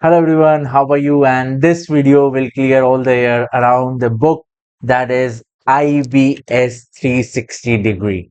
Hello everyone, how are you? And this video will clear all the air around the book that is IBS 360 degree.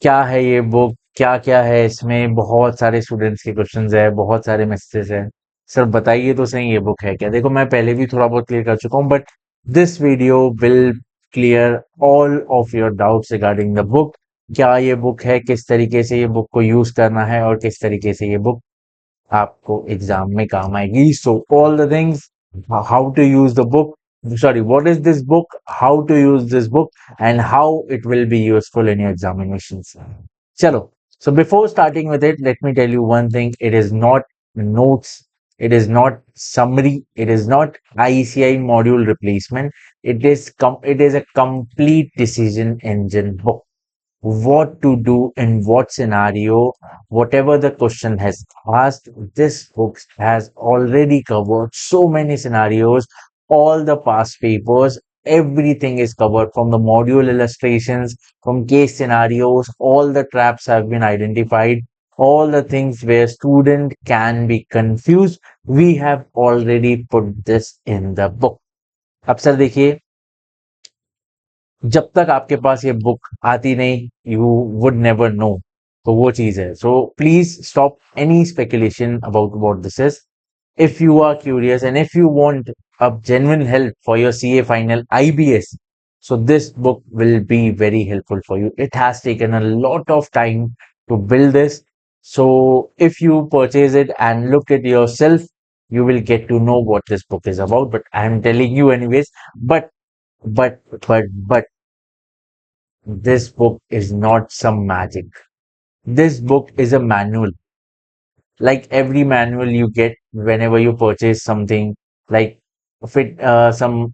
क्या है ये book? क्या क्या है इसमें? बहुत सारे स्टूडेंट्स के क्वेश्चंस है, बहुत सारे मैसेजेस है। सर बताइए तो सही ये बुक है क्या? देखो मैं पहले भी थोड़ा बहुत क्लियर कर चुका हूँ but this video will clear all of your doubts regarding the book. क्या ये बुक है, किस तरीके से ये बुक को यूज करना है और किस तरीके से ये बुक आपको एग्जाम में काम आएगी। So all the things, how to use the book, sorry, what is this book, how to use this book, and how it will be useful in your examinations. Chalo. So before starting with it, let me tell you one thing. It is not notes. It is not summary. It is not ICAI module replacement. It is a complete decision engine book. What to do in what scenario, whatever the question has asked, this book has already covered so many scenarios, all the past papers, everything is covered from the module illustrations, from case scenarios, all the traps have been identified, all the things where student can be confused, we have already put this in the book. अब sir देखिए, जब तक आपके पास ये book आती नहीं you would never know, तो वो चीज है. So please stop any speculation about what this is. if you are curious and if you want a genuine help for your CA final IBS, so this book will be very helpful for you. It has taken a lot of time to build this. So if you purchase it and look at yourself, you will get to know what this book is about. But I'm telling you anyways. But this book is not some magic. This book is a manual, like every manual you get whenever you purchase something, like fit some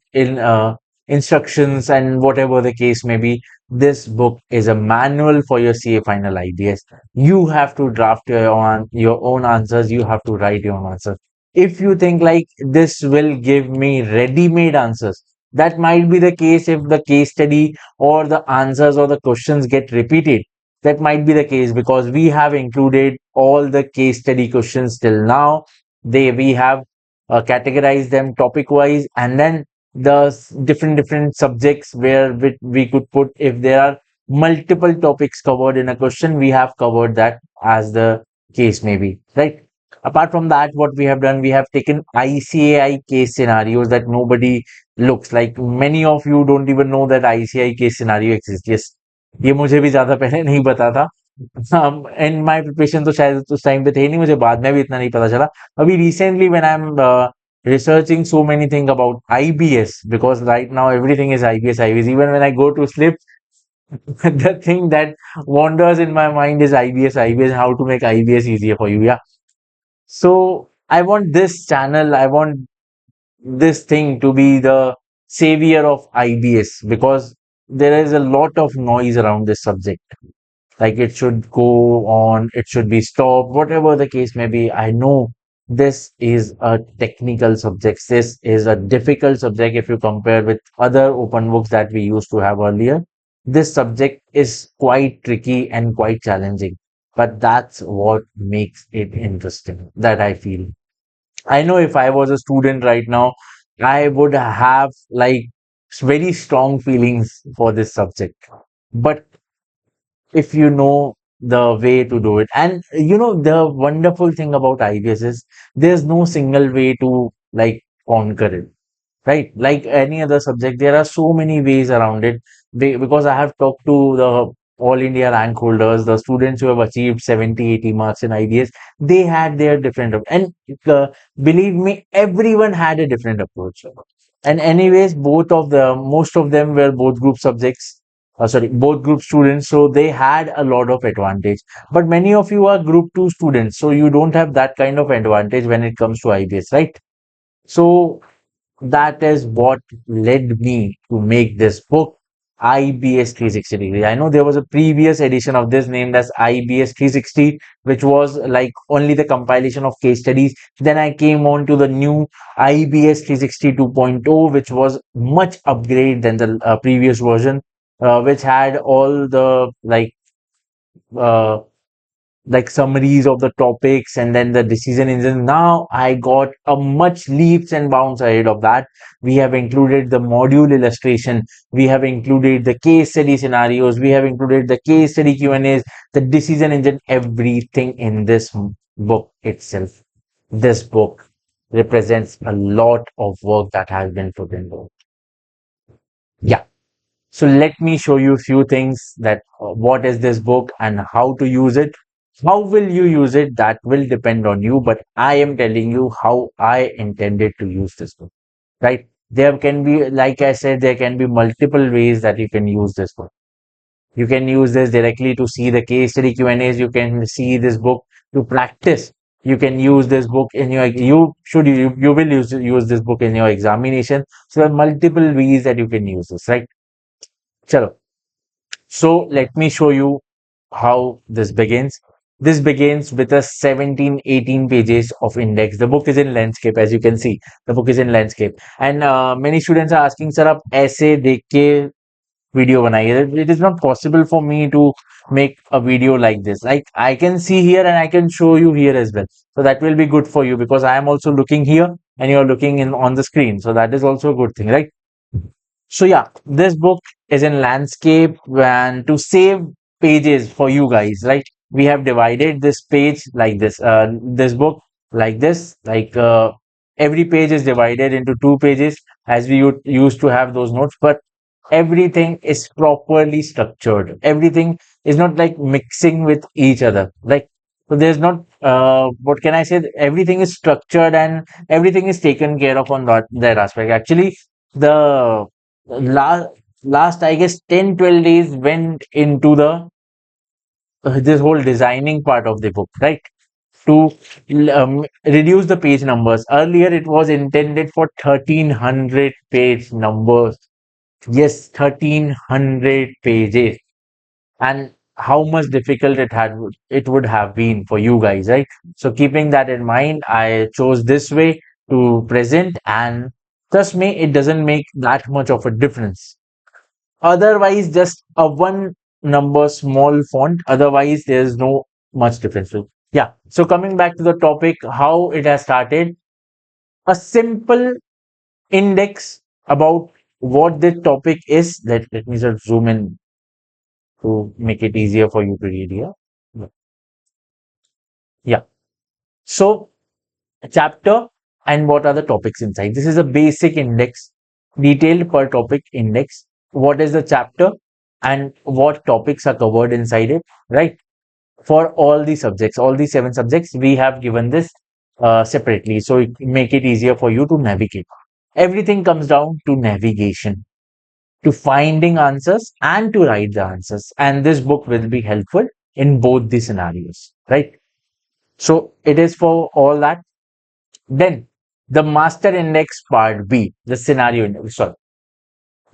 instructions and whatever the case may be. This book is a manual for your CA final IBS. You have to draft your own answers. You have to write your own answers. If you think like this will give me ready-made answers, that might be the case if the case study or the answers or the questions get repeated. That might be the case because we have included all the case study questions till now. We have categorized them topic wise, and then the different subjects where we could put, if there are multiple topics covered in a question, we have covered that as the case may be, right? Apart from that, what we have done, we have taken ICAI case scenarios that nobody looks like. Many of you don't even know that ICAI case scenario exists. Yes, ये मुझे भी ज्यादा पहले नहीं पता था. And my preparation तो शायद उस टाइम पे थे ही नहीं, मुझे बाद में भी इतना नहीं पता चला. अभी recently when I am researching so many things about IBS, because right now everything is IBS. Even when I go to sleep, the thing that wanders in my mind is IBS, how to make IBS easier for you. Yeah. So I want this channel, I want this thing to be the savior of IBS, because there is a lot of noise around this subject. Like it should go on, it should be stopped, whatever the case may be. I know this is a technical subject. This is a difficult subject if you compare with other open books that we used to have earlier. This subject is quite tricky and quite challenging, but that's what makes it interesting, that I feel. I know if I was a student right now, I would have like very strong feelings for this subject. But if you know the way to do it, and you know, the wonderful thing about IBS is there's no single way to like conquer it, right? Like any other subject, there are so many ways around it. Because I have talked to the all India rank holders, the students who have achieved 70, 80 marks in IBS, they had their different and uh, believe me, everyone had a different approach. And anyways, most of them were both group subjects, sorry, both group students, so they had a lot of advantage. But many of you are group 2 students, so you don't have that kind of advantage when it comes to IBS, right? So that is what led me to make this book, IBS 360 degree. I know there was a previous edition of this named as IBS 360, which was like only the compilation of case studies. Then I came on to the new IBS 360 2.0, which was much upgrade than the previous version, which had all the like uh, like summaries of the topics and then the decision engine. Now I got a much leaps and bounds ahead of that. We have included the module illustration, we have included the case study scenarios, we have included the case study Q&As, the decision engine, everything in this book itself. This book represents a lot of work that has been put into. Yeah. So let me show you a few things that what is this book and how to use it. How will you use it? That will depend on you, but I am telling you how I intended to use this book, right? There can be, like I said, there can be multiple ways that you can use this book. You can use this directly to see the case study Q&As. You can see this book to practice. You can use this book in your, you will use this book in your examination. So there are multiple ways that you can use this, right? Chalo. So let me show you how this begins. This begins with a 17, 18 pages of index. The book is in landscape, as you can see. The book is in landscape. And many students are asking, sir, आप ऐसे देख के video बनाइए. It is not possible for me to make a video like this. Like I can see here and I can show you here as well. So that will be good for you because I am also looking here and you are looking in on the screen. So that is also a good thing, right? So yeah, this book is in landscape, and to save pages for you guys, right? We have divided this page like this, this book like this, every page is divided into two pages as we used to have those notes, but everything is properly structured. Everything is not like mixing with each other. Like, so there's not, what can I say? Everything is structured and everything is taken care of on that aspect. Actually, the last last I guess 10 12 days went into the this whole designing part of the book, right? To reduce the page numbers. Earlier it was intended for 1300 page numbers. Yes, 1300 pages. And how much difficult it would have been for you guys, right? So keeping that in mind, I chose this way to present, and trust me, it doesn't make that much of a difference. Otherwise, just a one number small font. Otherwise, there's no much difference. So, yeah. So coming back to the topic, how it has started, a simple index about what the topic is. Let me just zoom in to make it easier for you to read here. Yeah. So chapter and what are the topics inside. This is a basic index, detailed per topic index. What is the chapter and what topics are covered inside it, right? For all the subjects, all the 7 subjects, we have given this separately. So it make it easier for you to navigate. Everything comes down to navigation, to finding answers and to write the answers. And this book will be helpful in both the scenarios, right? So it is for all that. Then the master index part B, the scenario index, sorry,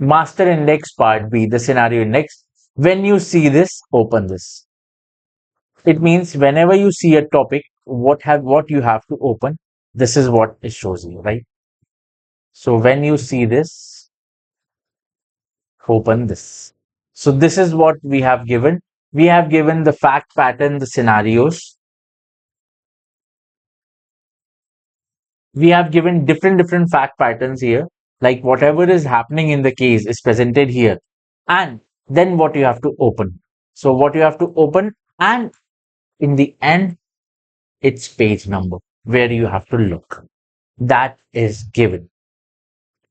master index part B, the scenario index. When you see this, open this. It means whenever you see a topic, what you have to open, this is what it shows you, right? So when you see this, open this. So this is what we have given. We have given the fact pattern, the scenarios. We have given different fact patterns here, like whatever is happening in the case is presented here, and then what you have to open. So what you have to open, and in the end, it's page number where you have to look. That is given.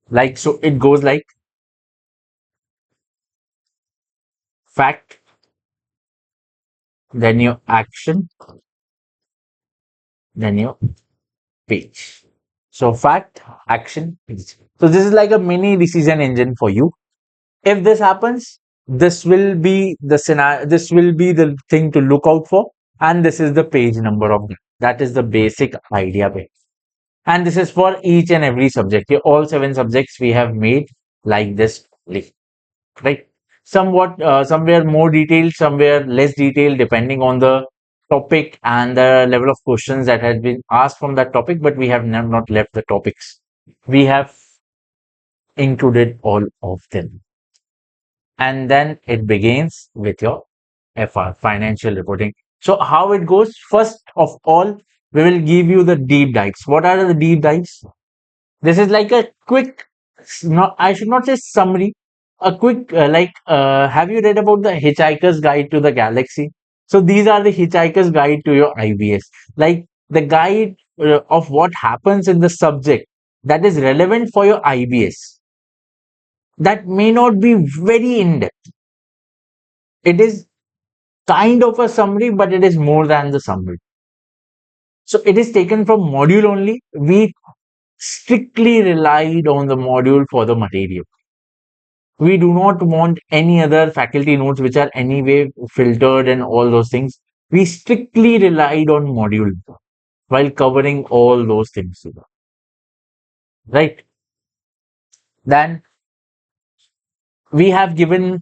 Like, so it goes like fact, then your action, then your page. So fact, action, page. So this is like a mini decision engine for you. If this happens, this will be the scenario, this will be the thing to look out for, and this is the page number of that. That is the basic idea bit. And this is for each and every subject. All 7 subjects we have made like this, right? Somewhat, somewhere more detailed, somewhere less detailed, depending on the topic and the level of questions that had been asked from that topic. But we have not left the topics. We have included all of them. And then it begins with your FR, financial reporting. So how it goes? First of all, we will give you the deep dives. What are the deep dives? This is like a quick, not, I should not say summary, a quick, have you read about the Hitchhiker's Guide to the Galaxy? So these are the Hitchhiker's Guide to your IBS. Like the guide of what happens in the subject that is relevant for your IBS. That may not be very in depth. It is kind of a summary, but it is more than the summary. So it is taken from module only. We strictly relied on the module for the material. We do not want any other faculty notes which are anyway filtered and all those things. We strictly relied on module while covering all those things. Right. Then we have given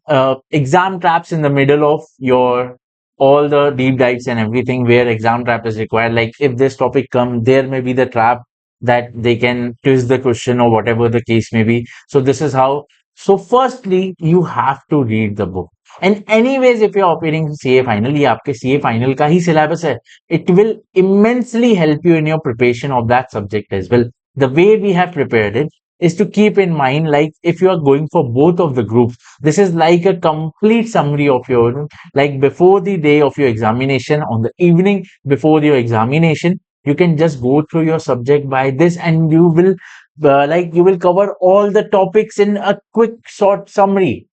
exam traps in the middle of your all the deep dives and everything where exam trap is required. Like if this topic come, there may be the trap that they can twist the question or whatever the case may be. So this is how. So firstly, you have to read the book. And anyways, if you're appearing CA final, ये आपके CA final का ही syllabus है. It will immensely help you in your preparation of that subject as well. The way we have prepared it is to keep in mind, like if you are going for both of the groups, this is like a complete summary of your, like before the day of your examination, on the evening before your examination, you can just go through your subject by this and you will you will cover all the topics in a quick short summary,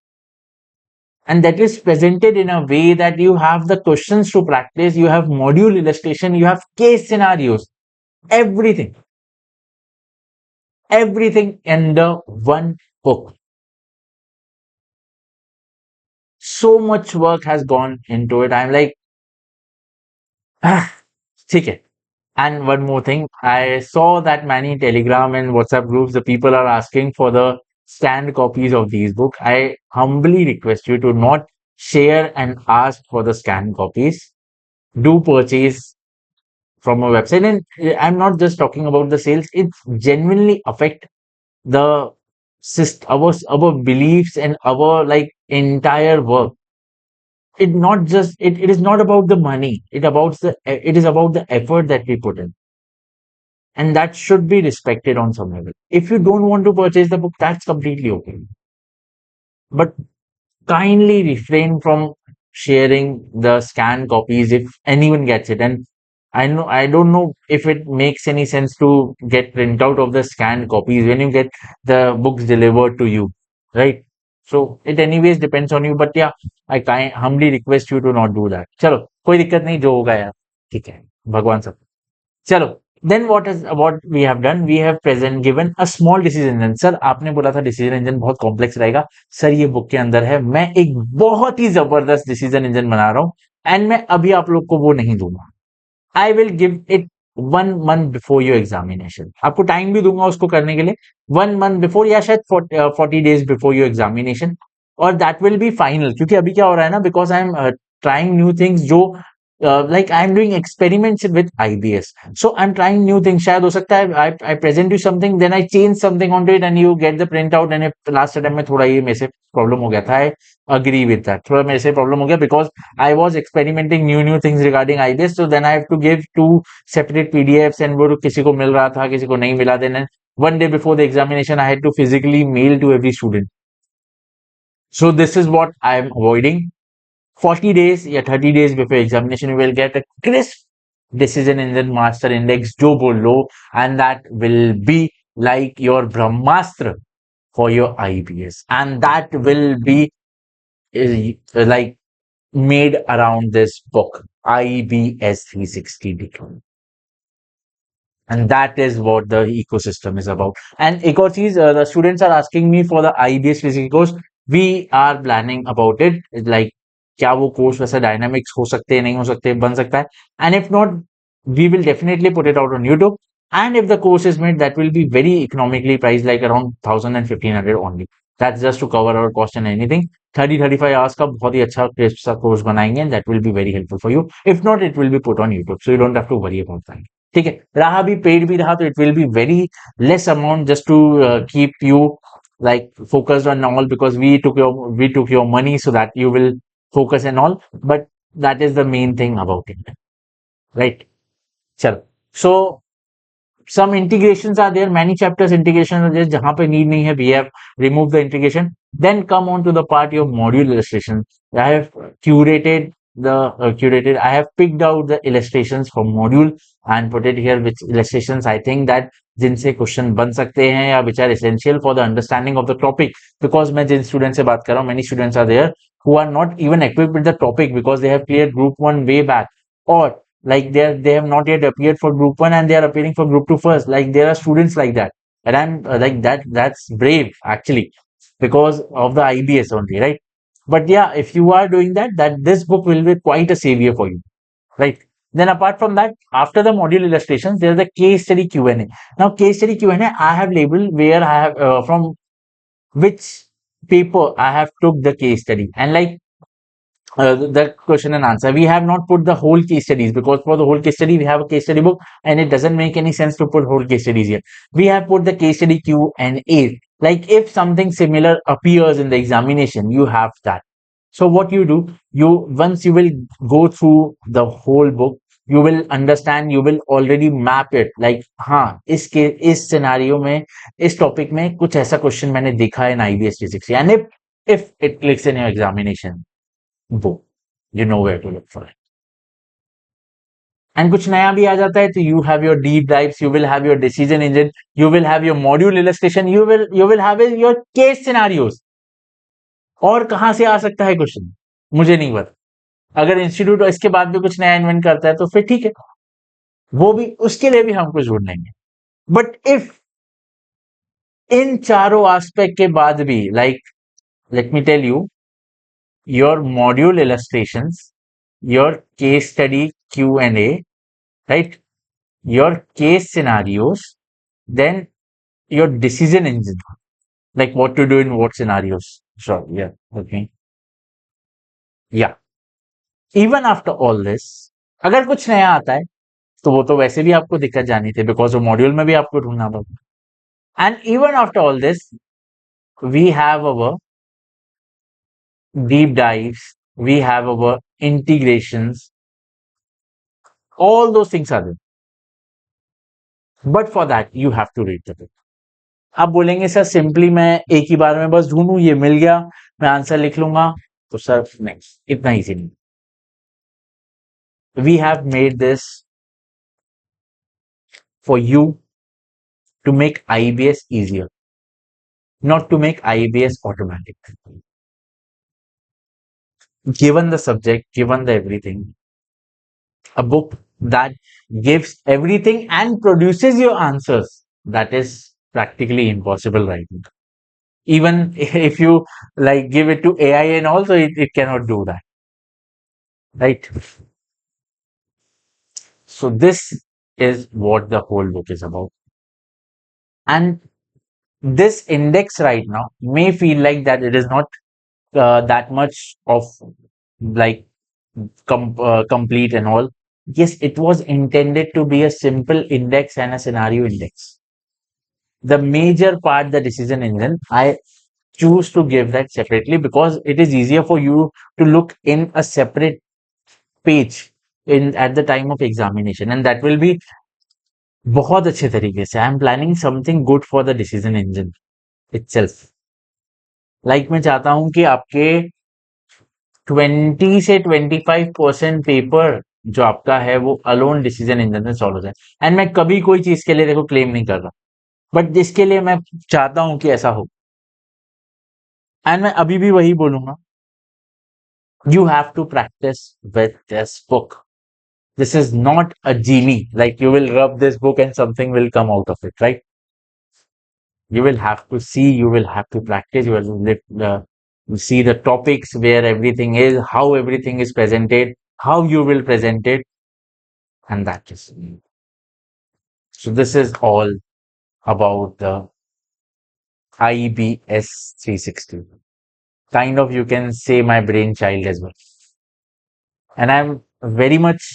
and that is presented in a way that you have the questions to practice, you have module illustration, you have case scenarios, everything, everything in the one book. So much work has gone into it. I'm like, ah, ठीक है. And one more thing, I saw that many Telegram and WhatsApp groups, the people are asking for the scanned copies of these books. I humbly request you to not share and ask for the scanned copies. Do purchase from a website. And I'm not just talking about the sales, it genuinely affect the our beliefs and our like entire work. It is not about the money, it is about the effort that we put in, and that should be respected on some level. If you don't want to purchase the book, that's completely okay, but kindly refrain from sharing the scanned copies if anyone gets it. And I don't know if it makes any sense to get printout of the scanned copies when you get the books delivered to you, right? So it anyways depends on you, but yeah, humbly request you to not do that. चलो कोई दिक्कत नहीं, जो होगा यार ठीक है, भगवान सब. चलो, then what we have done, we have present given a small decision engine. Sir आपने बोला था डिसीजन इंजन बहुत कॉम्प्लेक्स रहेगा. सर ये बुक के अंदर है, मैं एक बहुत ही जबरदस्त डिसीजन इंजन बना रहा हूँ, एंड मैं अभी आप लोग को वो नहीं दूंगा. I will give it 1 month before your examination. आपको टाइम भी दूंगा उसको करने के लिए 1 month बिफोर, या शायद 40 days बिफोर योर एग्जामिनेशन. और दैट विल बी फाइनल, क्योंकि अभी क्या हो रहा है ना, because I am trying new things, जो like I'm doing experiments with IBS. So I'm trying new things. शायद हो सकता है I present you something, then I change something onto it and you get the printout. And if last time में थोड़ा ये मेरे से प्रॉब्लम हो गया था, I agree with that. थोड़ा मेरे से प्रॉब्लम हो गया because I was experimenting new things regarding IBS. So then I have to give 2 separate PDFs and वो किसी को मिल रहा था, किसी को नहीं मिला. Then one day before the examination, I had to physically mail to every student. So this is what I am avoiding. 40 days या 30 days before examination, you will get a crisp decision engine master index जो बोल लो, and that will be like your brahmastra for your IBS, and that will be like made around this book IBS 360 degree. And that is what the ecosystem is about. And एक और चीज, the students are asking me for the IBS physics course. We are planning about it. Like क्या वो course वैसा dynamics हो सकते हैं, नहीं हो सकते, बन सकता है. And if not, we will definitely put it out on YouTube. And if the course is made, that will be very economically priced, like around 1000 and 1500 only. That's just to cover our cost and anything. 30-35 hours का बहुत ही अच्छा crisp सा course बनाएंगे, and that will be very helpful for you. If not, it will be put on YouTube, so you don't have to worry about that. ठीक है, रहा भी paid भी रहा तो it will be very less amount just to keep you like focused on all, because we took your money so that you will focus and all. But That is the main thing about it, right? Chalo. So some integrations are there, many chapters integration are there, jahan pe need nahi hai, we have removed the integration. Then come on to the part of module illustration. I have curated, I have picked out the illustrations from module and put it here, which illustrations I think that जिनसे question बन सकते हैं या which are essential for the understanding of the topic. Because मैं जिन student से बात कर रहा हूँ, many students are there who are not even equipped with the topic because they have cleared group 1 way back, or like they have not yet appeared for group 1 and they are appearing for group 2 first. Like there are students like that, and I'm like that's brave actually, because of the IBS only, right? But yeah, if you are doing that, this book will be quite a savior for you, right? Then apart from that, after the module illustrations, there's the case study Q&A. Now case study Q&A I have labeled where I have from which paper I have took the case study, and like the question and answer. We have not put the whole case studies because for the whole case study we have a case study book, and it doesn't make any sense to put whole case studies here. We have put the case study Q and A. Like if something similar appears in the examination, you have that. So what you do, you once you will go through the whole book, you will understand, you will already map it. Like हाँ इस scenario में इस topic में कुछ ऐसा question मैंने देखा है in IBS 360, and if it clicks in your examination, boom, you know where to look for it. And कुछ नया भी आ जाता है तो you have your deep dives, you will have your decision engine, you will have your module illustration, you will have your case scenarios. और कहां से आ सकता है क्वेश्चन, मुझे नहीं पता। अगर इंस्टीट्यूट इसके बाद भी कुछ नया इन्वेंट करता है तो फिर ठीक है, वो भी उसके लिए भी हम कुछ ढूंढ लेंगे। बट इफ इन चारों एस्पेक्ट के बाद भी, like let me tell you, your module illustrations, your case study Q&A, right? Your case scenarios, then your decision engine, like what to do in what scenarios. Sure, yeah, okay. Yeah. Even after all this, अगर कुछ नया आता है तो वो तो वैसे भी आपको दिक्कत जानी थी, बिकॉज वो मॉड्यूल में भी आपको ढूंढना पड़ता। And even after all this, we have our deep dives, we have our integrations, all those things are there. But for that, you have to read the book. आप बोलेंगे सर सिंपली मैं एक ही बार में बस ढूंढूं, ये मिल गया, मैं आंसर लिख लूंगा, तो सर नेक्स्ट इतना इजी नहीं। We have made this for you to make IBS easier, not to make IBS automatic. Given the subject, given the everything, a book that gives everything and produces your answers, that is practically impossible right now. Even if you like give it to AI, and also it cannot do that, right? So this is what the whole book is about. And this index right now may feel like that it is not that much of like complete and all. Yes, it was intended to be a simple index and a scenario index. The major part, the decision engine, I choose to give that separately because it is easier for you to look in a separate page in at the time of examination, and that will be बहुत अच्छे तरीके से। I am planning something good for the decision engine itself. Like मैं चाहता हूं कि आपके 20 से 25% पेपर जो आपका है वो अलोन डिसीजन इंजन में सॉल्व हो जाए। एंड मैं कभी कोई चीज के लिए देखो क्लेम नहीं कर रहा, बट जिसके लिए मैं चाहता हूं कि ऐसा हो। एंड मैं अभी भी वही बोलूंगा, you have to practise with this book. This is not a genie, like you will rub this book and something will come out of it, right? You will have to see, you will have to practice, you will see the topics where everything is, how everything is presented, how you will present it, and that is. So this is all about the IBS 360. Kind of, you can say my brainchild as well. And I'm very much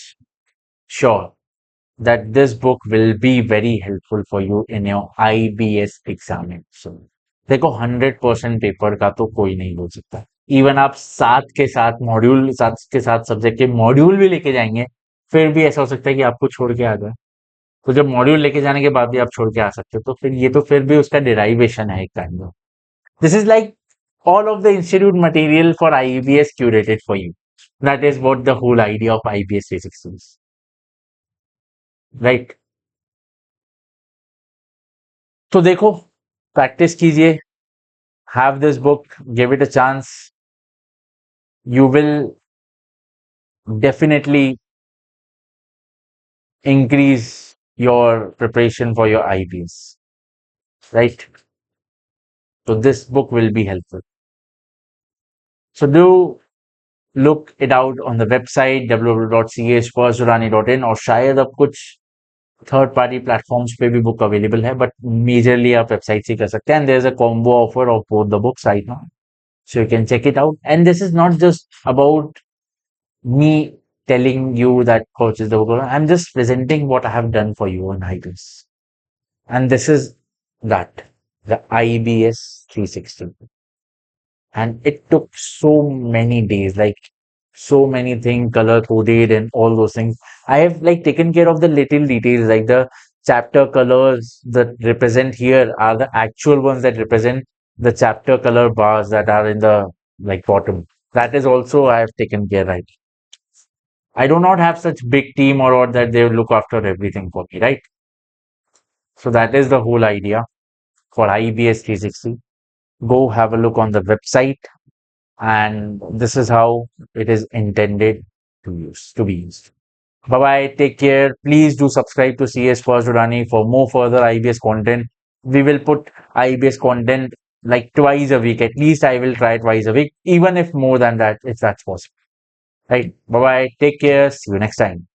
sure that this book will be very helpful for you in your IBS examination. देखो 100% paper का तो कोई नहीं बोल सकता, even आप सात के साथ सब्जेक्ट के मॉड्यूल भी लेके जाएंगे, फिर भी ऐसा हो सकता है कि आपको छोड़ के आ जाए। तो जब मॉड्यूल लेके जाने के बाद भी आप छोड़ के आ सकते हो, तो फिर ये तो फिर भी उसका डिराइवेशन है एक kind of. This is like all of the institute material for IBS curated for you. That is what the whole idea of IBS 360 is. Right? तो देखो, प्रैक्टिस कीजिए, have this book, give it a chance. You will definitely increase your preparation for your IBS. Right? So this book will be helpful. So do look it out on the website www.casparshadodani.in, और शायद अब कुछ third party platforms पे भी book available है, but majorly आप website से कर सकते हैं। And there is a combo offer of both the books right now, so you can check it out. And this is not just about me telling you that purchase the book. I'm just presenting what I have done for you on IBS. And this is that, the IBS 360. And it took so many days, like so many things color coded and all those things. I have like taken care of the little details, like the chapter colors that represent here are the actual ones that represent the chapter color bars that are in the like bottom. That is also I have taken care, right? I do not have such big team or that they look after everything for me, right? So that is the whole idea for IBS 360. Go have a look on the website, and this is how it is intended to be used. Bye bye, take care. Please do subscribe to CS First Dodani for more further IBS content. We will put IBS content like twice a week. At least I will try twice a week, even if more than that, if that's possible. Right. Bye bye, take care. See you next time.